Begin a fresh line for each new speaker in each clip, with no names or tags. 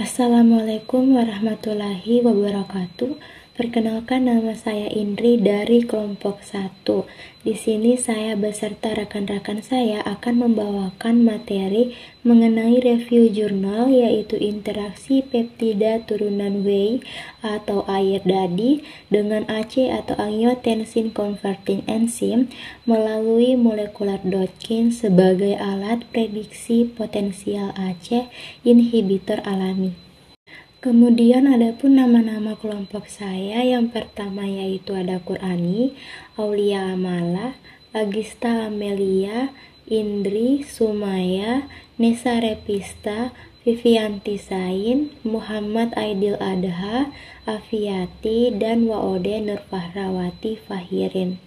Assalamualaikum warahmatullahi wabarakatuh. Perkenalkan, nama saya Indri dari kelompok 1. Di sini saya beserta rekan-rekan saya akan membawakan materi mengenai review jurnal, yaitu interaksi peptida turunan whey atau air dadi dengan AC atau angiotensin converting enzyme melalui molecular Dodkin sebagai alat prediksi potensial AC inhibitor alami. Kemudian ada pun nama-nama kelompok saya. Yang pertama yaitu ada Qur'ani, Aulia Amala, Agista Amelia, Indri, Sumaya, Nesa Repista, Vivianti Sain, Muhammad Aidil Adha, Afiati, dan Waode Nurfahrawati Fahirin.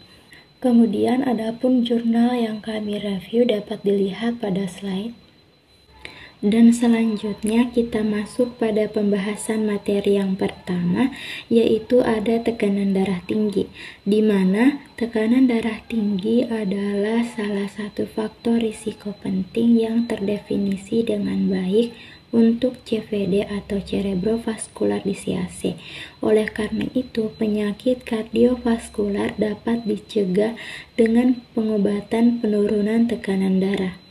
Kemudian ada pun jurnal yang kami review dapat dilihat pada slide. Dan selanjutnya kita masuk pada pembahasan materi yang pertama, yaitu ada tekanan darah tinggi, di mana tekanan darah tinggi adalah salah satu faktor risiko penting yang terdefinisi dengan baik untuk CVD atau cerebrovaskular dissease. Oleh karena itu, penyakit kardiovaskular dapat dicegah dengan pengobatan penurunan tekanan darah.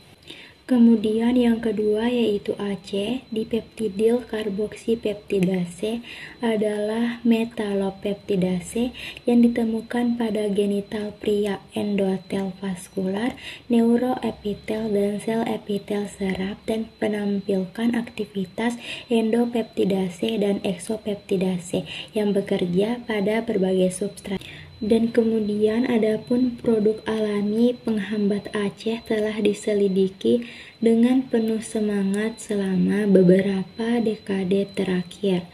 Kemudian yang kedua yaitu AC, dipeptidyl karboksipeptidase adalah metalopeptidase yang ditemukan pada genital pria, endotel vaskular, neuroepitel, dan sel epitel serap, dan menampilkan aktivitas endopeptidase dan eksopeptidase yang bekerja pada berbagai substrat. Dan kemudian adapun produk alami penghambat AC telah diselidiki dengan penuh semangat selama beberapa dekade terakhir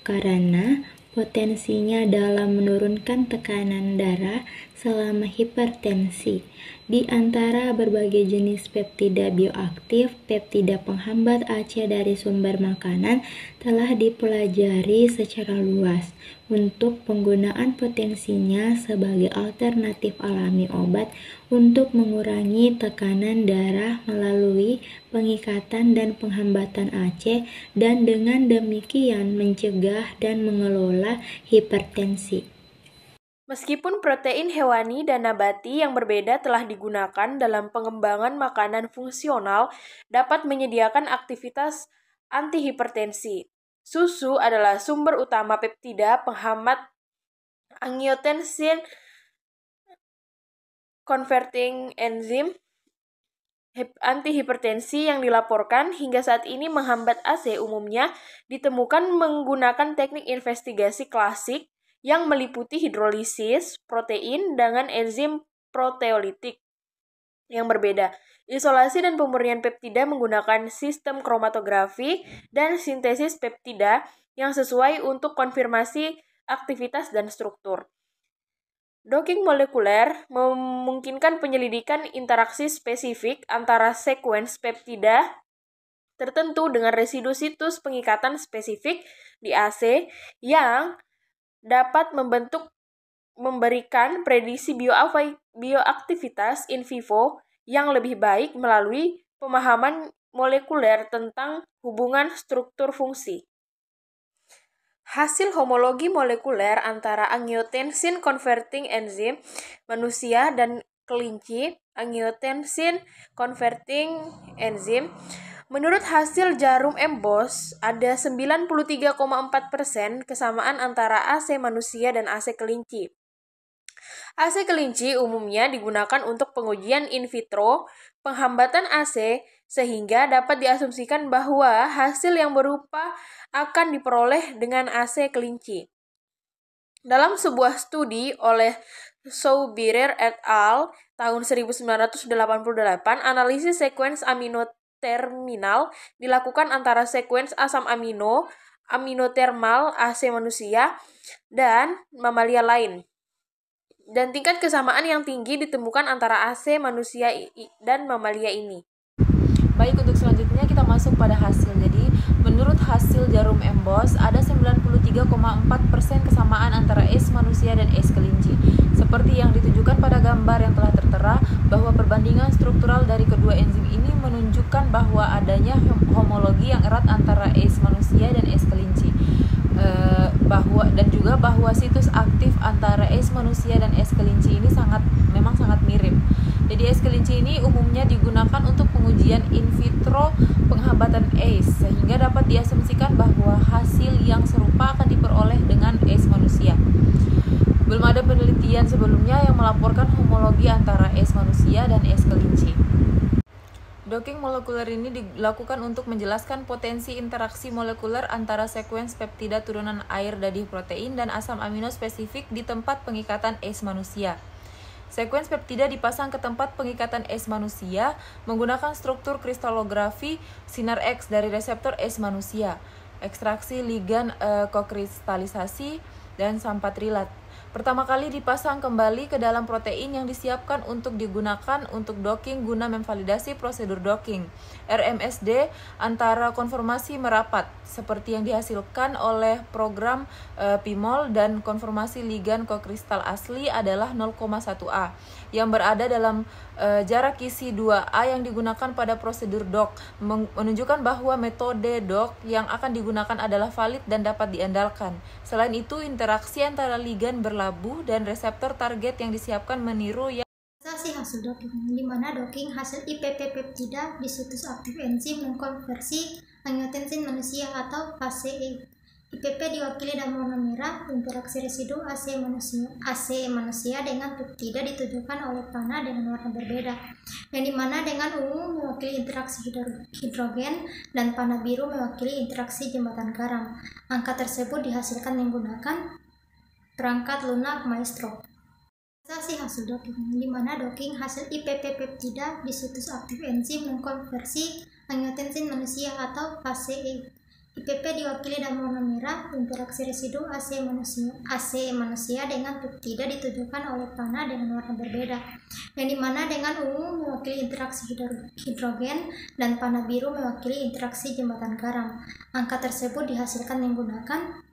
karena potensinya dalam menurunkan tekanan darah selama hipertensi. Di antara berbagai jenis peptida bioaktif, peptida penghambat AC dari sumber makanan telah dipelajari secara luas untuk penggunaan potensinya sebagai alternatif alami obat untuk mengurangi tekanan darah melalui pengikatan dan penghambatan AC, dan dengan demikian mencegah dan mengelola hipertensi.
Meskipun protein hewani dan nabati yang berbeda telah digunakan dalam pengembangan makanan fungsional dapat menyediakan aktivitas antihipertensi. Susu adalah sumber utama peptida penghambat angiotensin converting enzyme antihipertensi yang dilaporkan hingga saat ini menghambat AC umumnya ditemukan menggunakan teknik investigasi klasik yang meliputi hidrolisis protein dengan enzim proteolitik yang berbeda, isolasi dan pemurnian peptida menggunakan sistem kromatografi, dan sintesis peptida yang sesuai untuk konfirmasi aktivitas dan struktur. Docking molekuler memungkinkan penyelidikan interaksi spesifik antara sekuens peptida tertentu dengan residu situs pengikatan spesifik di AC yang dapat memberikan prediksi bioaktivitas in vivo yang lebih baik melalui pemahaman molekuler tentang hubungan struktur fungsi. Hasil homologi molekuler antara angiotensin converting enzyme manusia dan kelinci, angiotensin converting enzyme, menurut hasil jarum emboss, ada 93,4% kesamaan antara AC manusia dan AC kelinci. AC kelinci umumnya digunakan untuk pengujian in vitro penghambatan AC, sehingga dapat diasumsikan bahwa hasil yang berupa akan diperoleh dengan AC kelinci. Dalam sebuah studi oleh Soubirer et al. Tahun 1988, analisis sekuens amino terminal dilakukan antara sekuens asam aminotermal AC manusia dan mamalia lain. Dan tingkat kesamaan yang tinggi ditemukan antara AC manusia dan mamalia ini.
Baik, untuk selanjutnya kita masuk pada hasil. Jadi, menurut hasil jarum emboss, ada 93,4% kesamaan antara S manusia dan S kelinci. Seperti yang ditunjukkan pada gambar yang telah tertera, bahwa perbandingan struktural dari kedua enzim ini menunjukkan bahwa adanya homologi yang erat antara S manusia dan juga bahwa situs aktif antara es manusia dan es kelinci ini memang sangat mirip. Jadi es kelinci ini umumnya digunakan untuk pengujian in vitro penghambatan es, sehingga dapat diasumsikan bahwa hasil yang serupa akan diperoleh dengan es manusia. Belum ada penelitian sebelumnya yang melaporkan homologi antara es manusia dan es kelinci. Docking molekuler ini dilakukan untuk menjelaskan potensi interaksi molekuler antara sekuens peptida turunan air dadih protein dan asam amino spesifik di tempat pengikatan es manusia. Sekuens peptida dipasang ke tempat pengikatan es manusia menggunakan struktur kristalografi sinar X dari reseptor es manusia, ekstraksi ligan kokristalisasi, dan sampatrilat. Pertama kali dipasang kembali ke dalam protein yang disiapkan untuk digunakan untuk docking guna memvalidasi prosedur docking RMSD antara konformasi merapat seperti yang dihasilkan oleh program PIMOL, dan konformasi ligan kokristal asli adalah 0,1A yang berada dalam jarak kisi 2A yang digunakan pada prosedur dock, menunjukkan bahwa metode dock yang akan digunakan adalah valid dan dapat diandalkan. Selain itu, interaksi antara ligan berlabuh dan reseptor target yang disiapkan meniru yang
hasil docking, di mana docking hasil IPP peptida di situs aktif enzim mengkonversi angiotensin manusia atau ACE. IPP diwakili dalam warna merah, interaksi residu ACE manusia dengan peptida ditujukan oleh panah dengan warna berbeda, yang dimana dengan ungu mewakili interaksi hidrogen dan panah biru mewakili interaksi jembatan garam. Angka tersebut dihasilkan menggunakan perangkat lunak Maestro. Hasil docking, di mana docking hasil IPP peptida di situs aktif enzim mengkonversi angiotensin manusia atau ACE. IPP diwakili dalam warna merah, interaksi residu ACE manusia dengan peptida ditujukan oleh panah dengan warna berbeda, yang dimana dengan ungu mewakili interaksi hidrogen dan panah biru mewakili interaksi jembatan garam. Angka tersebut dihasilkan menggunakan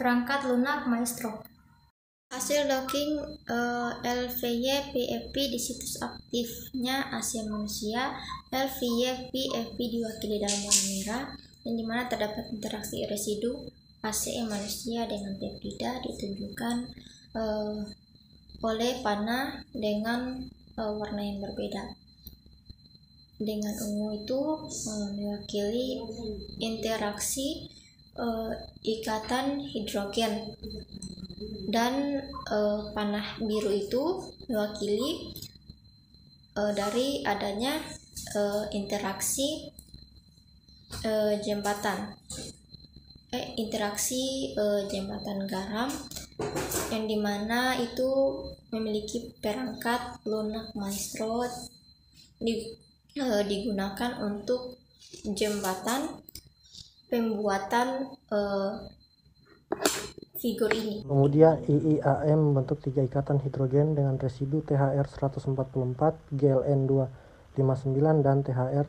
perangkat lunak Maestro. Hasil docking LVY-PFP di situs aktifnya ACE manusia, LVY-PFP diwakili dalam warna merah, yang dimana terdapat interaksi residu ACE manusia dengan peptida ditunjukkan oleh panah dengan warna yang berbeda. Dengan ungu itu mewakili interaksi ikatan hidrogen, dan panah biru itu mewakili dari adanya interaksi jembatan garam, yang dimana itu memiliki perangkat lunak Maestro digunakan untuk jembatan pembuatan figur ini.
Kemudian IIAM membentuk 3 ikatan hidrogen dengan residu THR 144, GLN 259 dan THR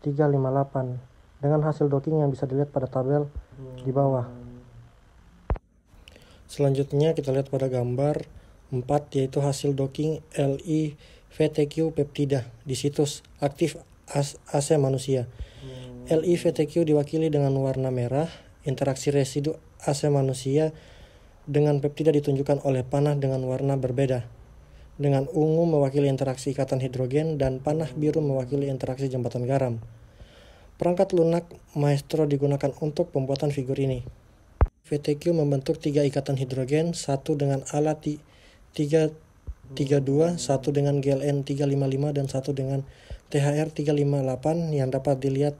358 dengan hasil docking yang bisa dilihat pada tabel di bawah. Selanjutnya kita lihat pada gambar 4, yaitu hasil docking LI-VTQ peptida di situs aktif ACE manusia. LI-VTQ diwakili dengan warna merah, interaksi residu ACE manusia dengan peptida ditunjukkan oleh panah dengan warna berbeda. Dengan ungu mewakili interaksi ikatan hidrogen dan panah biru mewakili interaksi jembatan garam. Perangkat lunak Maestro digunakan untuk pembuatan figur ini. VTQ membentuk 3 ikatan hidrogen, satu dengan ALA 332, satu dengan GLN 355 dan satu dengan THR 358 yang dapat dilihat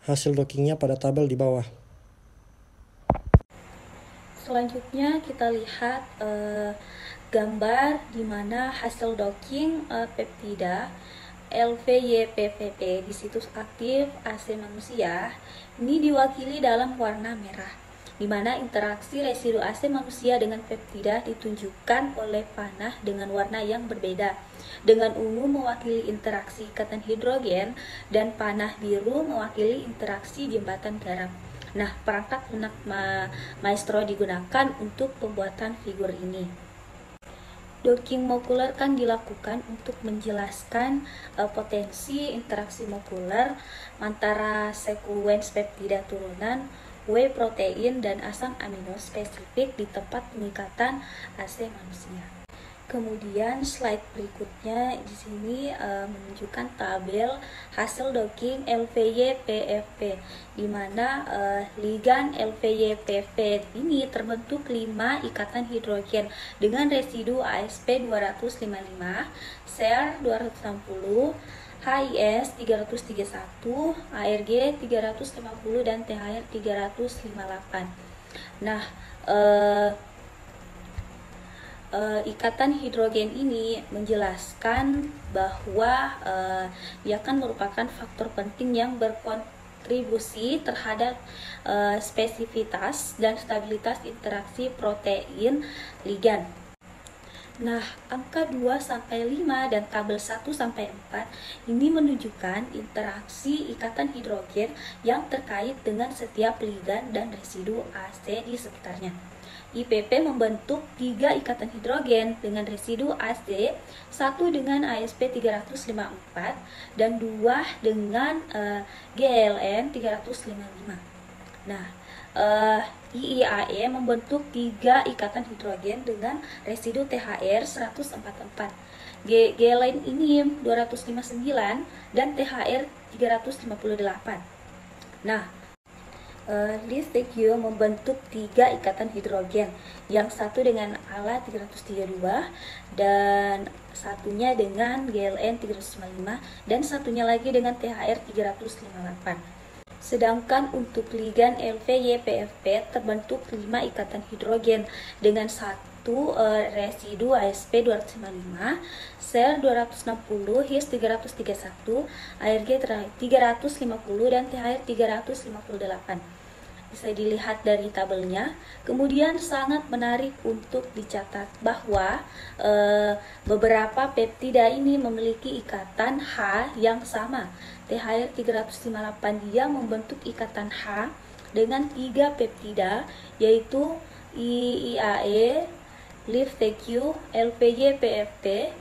hasil dockingnya pada tabel di bawah.
Selanjutnya kita lihat gambar di mana hasil docking peptida LVY-PPP di situs aktif ACE manusia ini diwakili dalam warna merah, di mana interaksi residu ACE manusia dengan peptida ditunjukkan oleh panah dengan warna yang berbeda. Dengan ungu mewakili interaksi ikatan hidrogen dan panah biru mewakili interaksi jembatan garam. Nah, perangkat lunak Maestro digunakan untuk pembuatan figur ini. Docking molekuler kan dilakukan untuk menjelaskan potensi interaksi molekuler antara sekuens peptida turunan whey protein dan asam amino spesifik di tempat pengikatan AC manusia. Kemudian slide berikutnya di sini menunjukkan tabel hasil docking LVY-PFP, di mana ligan LVY-PFP ini terbentuk 5 ikatan hidrogen dengan residu AsP 255, Ser 260, HIS 331, ARG 350 dan THR 358. Nah, ikatan hidrogen ini menjelaskan bahwa ia akan merupakan faktor penting yang berkontribusi terhadap spesifitas dan stabilitas interaksi protein ligan. Nah, angka 2-5 dan tabel 1-4 ini menunjukkan interaksi ikatan hidrogen yang terkait dengan setiap ligan dan residu AC di sekitarnya. IPP membentuk 3 ikatan hidrogen dengan residu AC, 1 dengan AsP 354 dan 2 dengan GLN 355. Nah, IIAE membentuk 3 ikatan hidrogen dengan residu THR 144. GLN ini 259 dan THR 358. Nah, LiFTQ membentuk 3 ikatan hidrogen, yang satu dengan ALA 332 dan satunya dengan GLN 395 dan satunya lagi dengan THR 358. Sedangkan untuk ligan LVY-PFP terbentuk 5 ikatan hidrogen dengan satu residu AsP 255, Ser 260, HIS 331, ARG 350 dan THR 358. Bisa dilihat dari tabelnya. Kemudian sangat menarik untuk dicatat bahwa beberapa peptida ini memiliki ikatan H yang sama. THR 358 dia membentuk ikatan H dengan 3 peptida, yaitu IIAE, LiFTQ, LVY-PFP,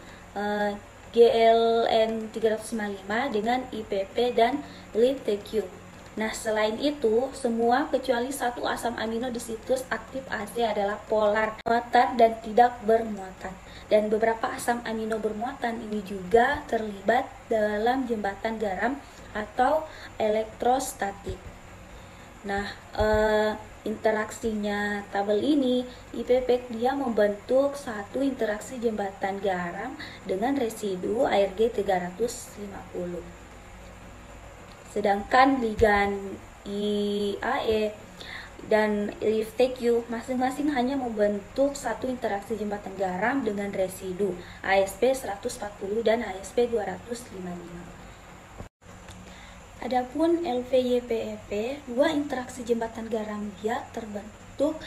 GLN 355 dengan IPP dan LiFTQ. Nah, selain itu, semua kecuali satu asam amino di situs aktif AC adalah polar, muatan dan tidak bermuatan. Dan beberapa asam amino bermuatan ini juga terlibat dalam jembatan garam atau elektrostatik. Nah, interaksinya tabel ini, IPP dia membentuk satu interaksi jembatan garam dengan residu ARG 350. Sedangkan ligan IAE dan LiFTQ masing-masing hanya membentuk satu interaksi jembatan garam dengan residu AsP 140 dan AsP 255. Adapun LVY-PFP, 2 interaksi jembatan garam dia terbentuk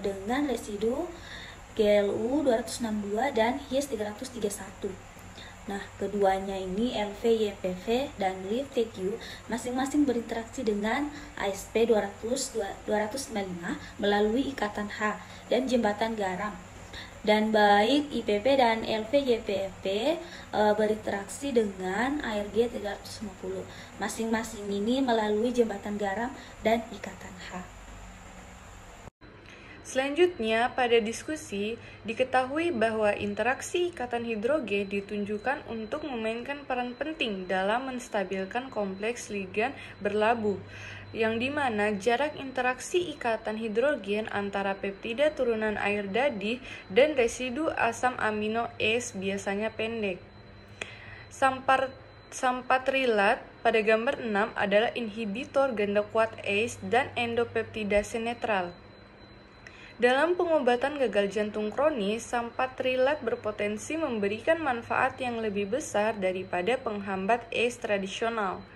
dengan residu GLU 262 dan HIS 331. Nah, keduanya ini LVY-PFP dan LiFTQ masing-masing berinteraksi dengan AsP 255 melalui ikatan H dan jembatan garam. Dan baik IPP dan LVY-PFP berinteraksi dengan ARG 350. Masing-masing ini melalui jembatan garam dan ikatan H.
Selanjutnya, pada diskusi, diketahui bahwa interaksi ikatan hidrogen ditunjukkan untuk memainkan peran penting dalam menstabilkan kompleks ligan berlabuh, yang dimana jarak interaksi ikatan hidrogen antara peptida turunan air dadih dan residu asam amino ACE biasanya pendek. Sampatrilat pada gambar 6 adalah inhibitor ganda kuat ACE dan endopeptidase netral. Dalam pengobatan gagal jantung kronis, sampatrilat berpotensi memberikan manfaat yang lebih besar daripada penghambat ACE tradisional.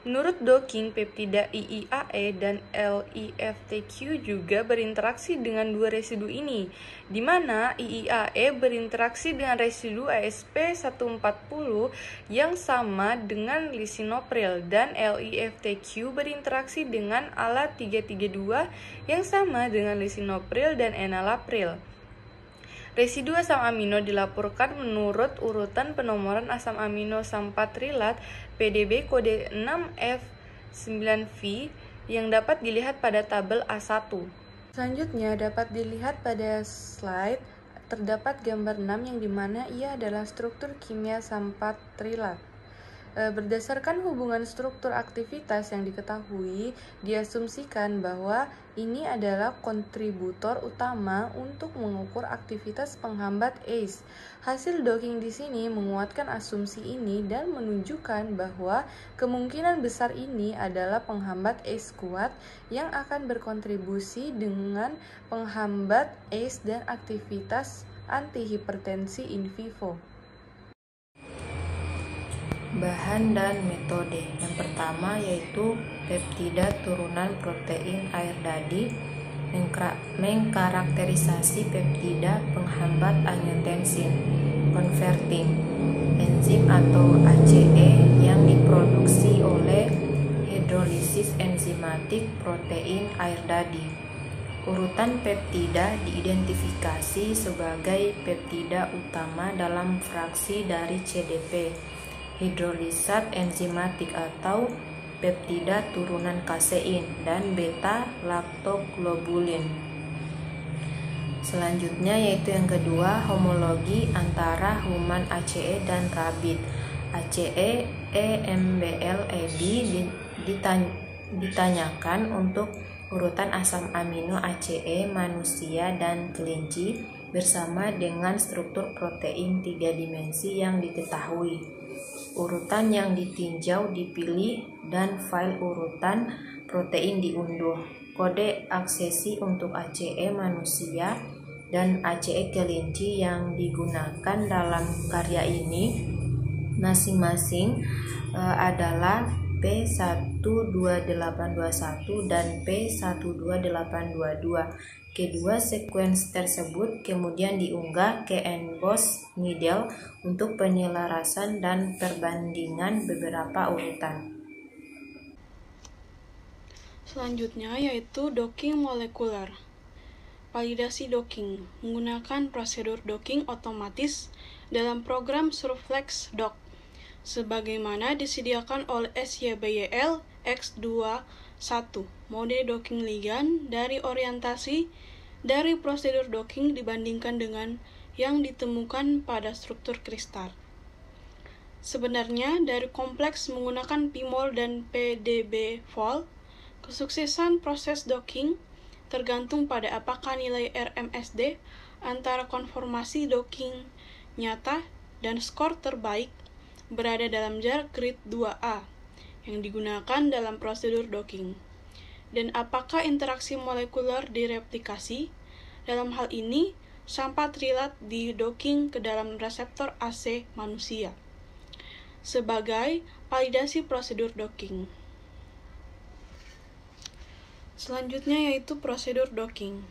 Menurut docking, peptida IIAE dan LiFTQ juga berinteraksi dengan 2 residu ini, di mana IIAE berinteraksi dengan residu AsP 140 yang sama dengan lisinopril dan LiFTQ berinteraksi dengan ALA 332 yang sama dengan lisinopril dan enalapril. Residu asam amino dilaporkan menurut urutan penomoran asam amino sampatrilat PDB kode 6F9V yang dapat dilihat pada tabel A1. Selanjutnya dapat dilihat pada slide terdapat gambar 6 yang dimana ia adalah struktur kimia sampah trilat. Berdasarkan hubungan struktur aktivitas yang diketahui, diasumsikan bahwa ini adalah kontributor utama untuk mengukur aktivitas penghambat ACE. Hasil docking di sini menguatkan asumsi ini dan menunjukkan bahwa kemungkinan besar ini adalah penghambat ACE kuat yang akan berkontribusi dengan penghambat ACE dan aktivitas antihipertensi in vivo.
Bahan dan metode. Yang pertama yaitu peptida turunan protein air dadi, mengkarakterisasi peptida penghambat angiotensin converting enzim atau ACE yang diproduksi oleh hidrolisis enzimatik protein air dadi. Urutan peptida diidentifikasi sebagai peptida utama dalam fraksi dari CDP, hidrolisat enzimatik atau peptida turunan kasein dan beta laktoglobulin. Selanjutnya yaitu yang kedua, homologi antara human ACE dan rabbit. ACE EMBL-EB ditanyakan untuk urutan asam amino ACE manusia dan kelinci bersama dengan struktur protein 3 dimensi yang diketahui. Urutan yang ditinjau dipilih dan file urutan protein diunduh. Kode aksesi untuk ACE manusia dan ACE kelinci yang digunakan dalam karya ini masing-masing adalah P12821 dan P12822. Kedua sequence tersebut kemudian diunggah ke NBOS Needle untuk penyelarasan dan perbandingan beberapa urutan.
Selanjutnya yaitu docking molekuler. Validasi docking menggunakan prosedur docking otomatis dalam program Surflex Dock sebagaimana disediakan oleh SYBYL X21. Mode docking ligand dari orientasi dari prosedur docking dibandingkan dengan yang ditemukan pada struktur kristal. Sebenarnya dari kompleks menggunakan PMOL dan PDB-Vol, kesuksesan proses docking tergantung pada apakah nilai RMSD antara konformasi docking nyata dan skor terbaik berada dalam jarak grid 2A yang digunakan dalam prosedur docking. Dan apakah interaksi molekuler direplikasi? Dalam hal ini, sampah trilat di docking ke dalam reseptor AC manusia. Sebagai validasi prosedur docking. Selanjutnya yaitu prosedur docking,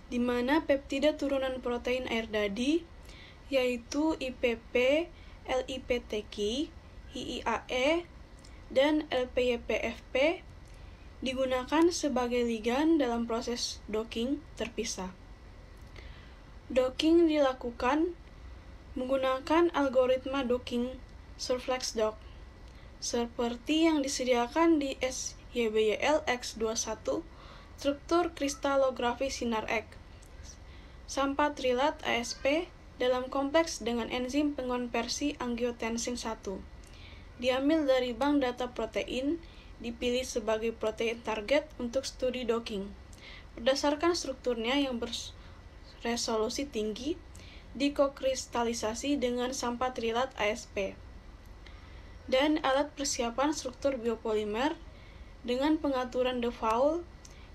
di mana peptida turunan protein air dadi, yaitu IPP, LIPTQ, IIAE, dan LPYPFP digunakan sebagai ligand dalam proses docking terpisah. Docking dilakukan menggunakan algoritma docking Surflex Dock seperti yang disediakan di SYBYL X21, struktur kristalografi sinar X, sampah trilat ASP dalam kompleks dengan enzim pengonversi angiotensin 1. Diambil dari bank data protein, dipilih sebagai protein target untuk studi docking. Berdasarkan strukturnya yang beresolusi tinggi, dikokristalisasi dengan sampah trilat ASP. Dan alat persiapan struktur biopolimer dengan pengaturan de Waal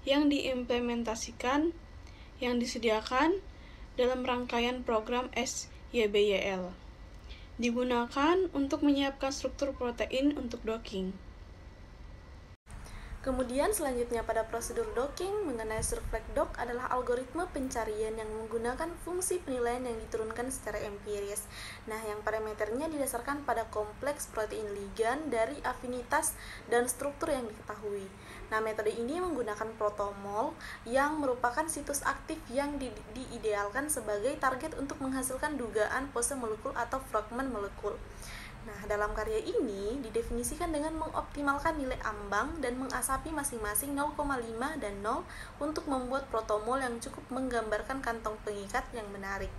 yang diimplementasikan yang disediakan dalam rangkaian program SYBYL. Digunakan untuk menyiapkan struktur protein untuk docking.
Kemudian selanjutnya pada prosedur docking mengenai Surflex Dock adalah algoritma pencarian yang menggunakan fungsi penilaian yang diturunkan secara empiris. Nah, yang parameternya didasarkan pada kompleks protein ligand dari afinitas dan struktur yang diketahui. Nah, metode ini menggunakan protomol yang merupakan situs aktif yang diidealkan sebagai target untuk menghasilkan dugaan pose molekul atau fragmen molekul. Nah, dalam karya ini didefinisikan dengan mengoptimalkan nilai ambang dan mengasapi masing-masing 0,5 dan 0 untuk membuat protomol yang cukup menggambarkan kantong pengikat yang menarik.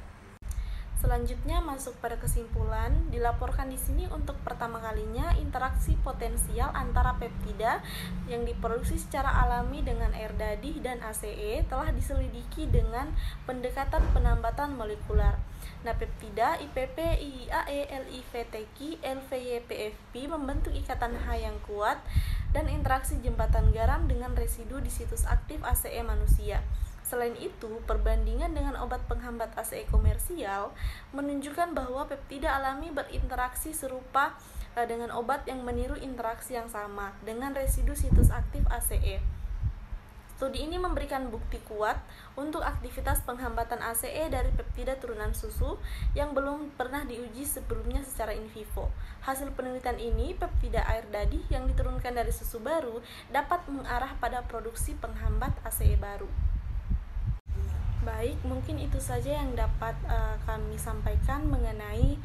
Selanjutnya masuk pada kesimpulan, dilaporkan di sini untuk pertama kalinya interaksi potensial antara peptida yang diproduksi secara alami dengan air dadih dan ACE telah diselidiki dengan pendekatan penambatan molekular. Nah, peptida IPP, IIAE, LIVTQ, LVYPFP membentuk ikatan H yang kuat dan interaksi jembatan garam dengan residu di situs aktif ACE manusia. Selain itu, perbandingan dengan obat penghambat ACE komersial menunjukkan bahwa peptida alami berinteraksi serupa dengan obat yang meniru interaksi yang sama dengan residu situs aktif ACE. Studi ini memberikan bukti kuat untuk aktivitas penghambatan ACE dari peptida turunan susu yang belum pernah diuji sebelumnya secara in vivo. Hasil penelitian ini, peptida air dadih yang diturunkan dari susu baru dapat mengarah pada produksi penghambat ACE baru. Baik, mungkin itu saja yang dapat kami sampaikan mengenai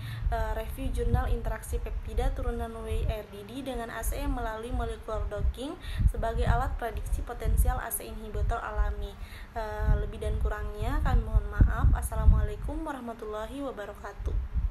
review jurnal interaksi peptida turunan whey RDD dengan ACE melalui molecular docking sebagai alat prediksi potensial ACE inhibitor alami. Lebih dan kurangnya kami mohon maaf. Assalamualaikum warahmatullahi wabarakatuh.